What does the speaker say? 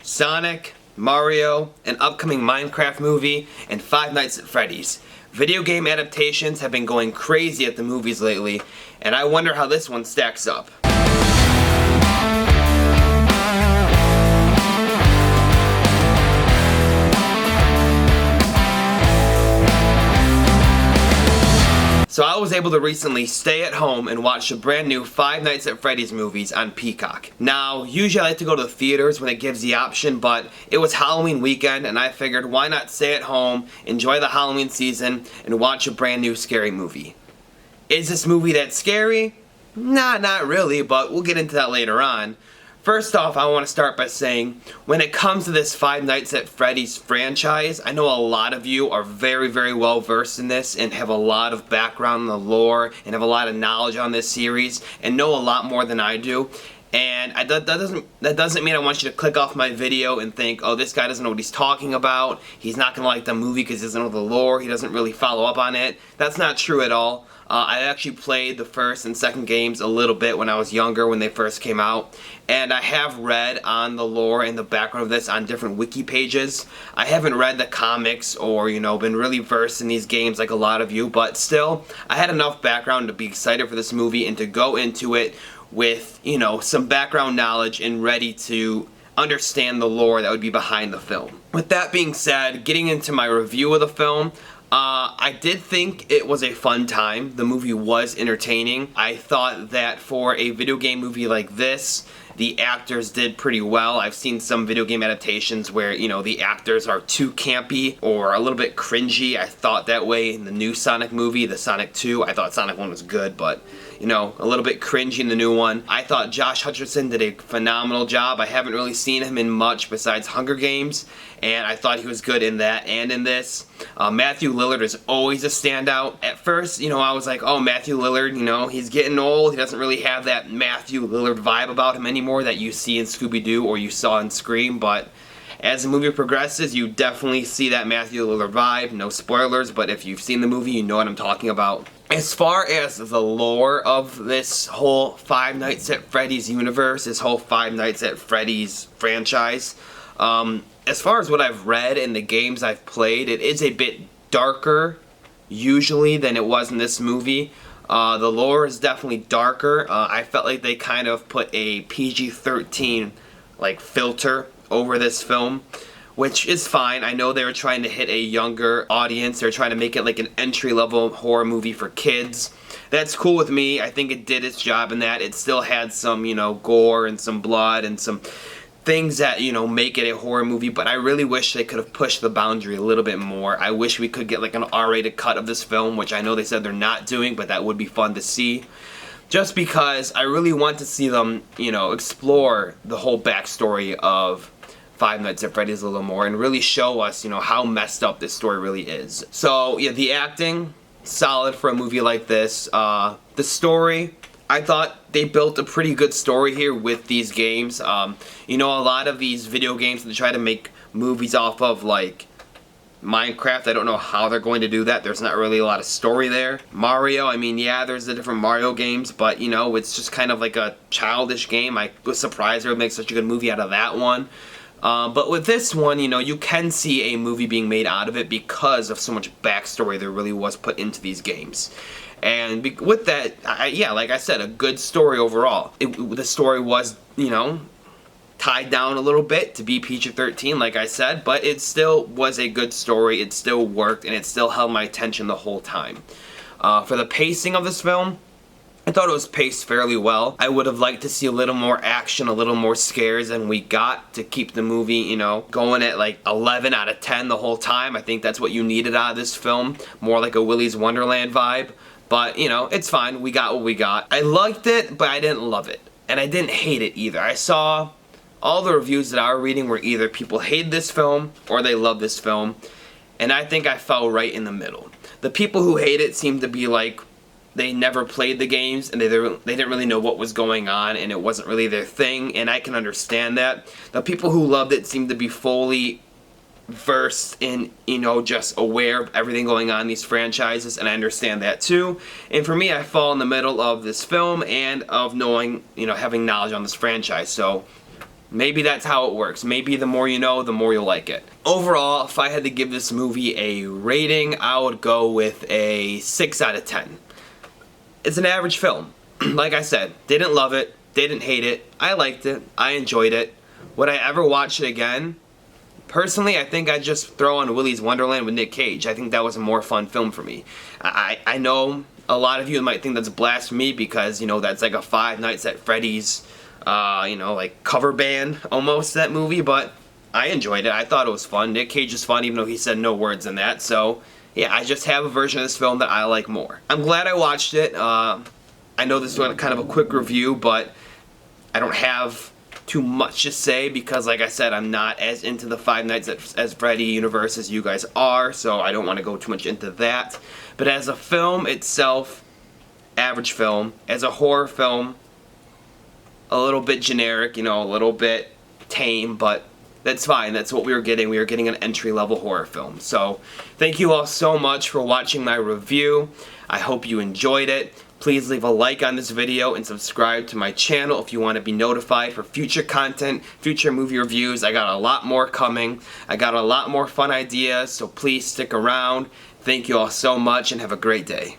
Sonic, Mario, an upcoming Minecraft movie, and Five Nights at Freddy's. Video game adaptations have been going crazy at the movies lately, and I wonder how this one stacks up. So I was able to recently stay at home and watch the brand new Five Nights at Freddy's movies on Peacock. Now, usually I like to go to the theaters when it gives the option, but it was Halloween weekend and I figured why not stay at home, enjoy the Halloween season, and watch a brand new scary movie. Is this movie that scary? Nah, not really, but we'll get into that later on. First off, I want to start by saying, when it comes to this Five Nights at Freddy's franchise, I know a lot of you are very, very well versed in this and have a lot of background in the lore and have a lot of knowledge on this series and know a lot more than I do. And that doesn't mean I want you to click off my video and think, oh, this guy doesn't know what he's talking about. He's not going to like the movie because he doesn't know the lore. He doesn't really follow up on it. That's not true at all. I actually played the first and second games a little bit when I was younger, when they first came out. And I have read on the lore and the background of this on different wiki pages. I haven't read the comics or, been really versed in these games like a lot of you. But still, I had enough background to be excited for this movie and to go into it with, some background knowledge and ready to understand the lore that would be behind the film. With that being said, getting into my review of the film, I did think it was a fun time. The movie was entertaining. I thought that for a video game movie like this, the actors did pretty well. I've seen some video game adaptations where, the actors are too campy or a little bit cringy. I thought that way in the new Sonic movie, the Sonic 2. I thought Sonic 1 was good, but, a little bit cringy in the new one. I thought Josh Hutcherson did a phenomenal job. I haven't really seen him in much besides Hunger Games, and I thought he was good in that and in this. Matthew Lillard is always a standout. At first, I was like, oh, Matthew Lillard, he's getting old. He doesn't really have that Matthew Lillard vibe about him anymore that you see in Scooby-Doo or you saw in Scream, but as the movie progresses, you definitely see that Matthew Lillard vibe. No spoilers, but if you've seen the movie, you know what I'm talking about. As far as the lore of this whole Five Nights at Freddy's universe, this whole Five Nights at Freddy's franchise, as far as what I've read in the games I've played, it is a bit darker, usually, than it was in this movie. The lore is definitely darker. I felt like they kind of put a PG-13 filter over this film, which is fine. I know they were trying to hit a younger audience. They're trying to make it like an entry-level horror movie for kids. That's cool with me. I think it did its job in that. It still had some, gore and some blood and some things that, make it a horror movie, but I really wish they could have pushed the boundary a little bit more. I wish we could get like an R-rated cut of this film, which I know they said they're not doing, but that would be fun to see. Just because I really want to see them, explore the whole backstory of Five Nights at Freddy's a little more and really show us, how messed up this story really is. So, yeah, the acting, solid for a movie like this. The story, I thought they built a pretty good story here with these games. A lot of these video games, they try to make movies off of, Minecraft. I don't know how they're going to do that. There's not really a lot of story there. Mario, yeah, there's the different Mario games, but, it's just kind of like a childish game. I was surprised they would make such a good movie out of that one. But with this one, you can see a movie being made out of it because of so much backstory there really was put into these games. And with that, yeah, like I said, a good story overall. The story was, tied down a little bit to be PG-13, like I said, but it still was a good story. It still worked, and it still held my attention the whole time. For the pacing of this film, I thought it was paced fairly well. I would have liked to see a little more action, a little more scares than we got to keep the movie, going at 11 out of 10 the whole time. I think that's what you needed out of this film. More like a Willy's Wonderland vibe. But, it's fine. We got what we got. I liked it, but I didn't love it. And I didn't hate it either. I saw all the reviews that I was reading were either people hated this film or they loved this film. And I think I fell right in the middle. The people who hate it seemed to be they never played the games and they didn't really know what was going on and it wasn't really their thing, and I can understand that. The people who loved it seemed to be fully versed in, just aware of everything going on in these franchises, and I understand that too. And for me, I fall in the middle of this film and of knowing, having knowledge on this franchise. So Maybe that's how it works. Maybe the more you know, the more you'll like it. Overall, if I had to give this movie a rating, I would go with a 6 out of 10. It's an average film. Like I said, didn't love it, didn't hate it, I liked it, I enjoyed it. Would I ever watch it again? Personally, I think I'd just throw on Willy's Wonderland with Nick Cage. I think that was a more fun film for me. I know a lot of you might think that's blasphemy because, you know, that's like a Five Nights at Freddy's, you know, like cover band almost, that movie, but I enjoyed it. I thought it was fun. Nick Cage is fun even though he said no words in that, so yeah, I just have a version of this film that I like more. I'm glad I watched it. I know this was kind of a quick review, but I don't have too much to say because, like I said, I'm not as into the Five Nights at Freddy universe as you guys are, so I don't want to go too much into that. But as a film itself, average film. As a horror film, a little bit generic, you know, a little bit tame, but that's fine. That's what we were getting. We were getting an entry-level horror film. So, thank you all so much for watching my review. I hope you enjoyed it. Please leave a like on this video and subscribe to my channel if you want to be notified for future content, future movie reviews. I got a lot more coming. I got a lot more fun ideas, so please stick around. Thank you all so much and have a great day.